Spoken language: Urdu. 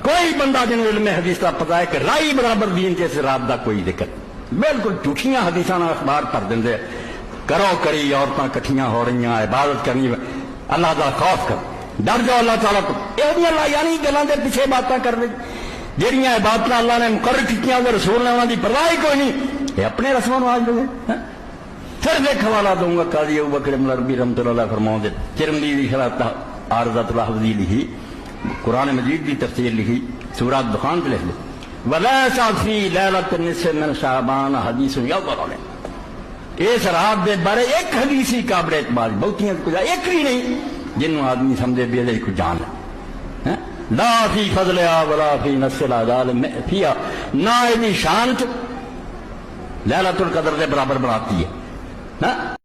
کوئی بندہ جنہوں علم حدیث کا پتا ہے کہ رائی برابر دین کے رات کا کوئی ذکر بالکل جھوٹیاں حدیثاں اخبار پڑھ دیں کرو کری عورتیں کٹھیاں ہو رہی ہیں عبادت کرنی اللہ کا خوف کر ڈر جاؤ اللہ تعالیٰ کو یہ یعنی گلوں کے پیچھے باتیں کر رہی جہاں عبادت اللہ نے مقرر کی رسول نے انہوں کی پرواہ کوئی نہیں یہ اپنے رسموں آج دے پھر دیکھ حوالہ دوں گا قاضی ابوبکر ملربی رحمۃ اللہ فرماؤں دے ترمذی خلاف عارضۃ الحفظی لکھی قرآن مجید کی تفسیر لکھی سورہ دخان پہ لکھ لی وَلَيْسَ فِي لَيْلَةِ النِّصْفِ مِنْ شَعْبَانَ حدیث یُعْضَرُ اس رات دے بارے ایک حدیث ہی قابل اعتماد بہتیاں کچھ ایک بھی نہیں جنہوں آدمی سمجھے بھی دے کو جان ہے لا فی فضلها ولا فی نصف العدال فیہا نہ ایدی شان لیلۃ القدر دے برابر بناتی ہے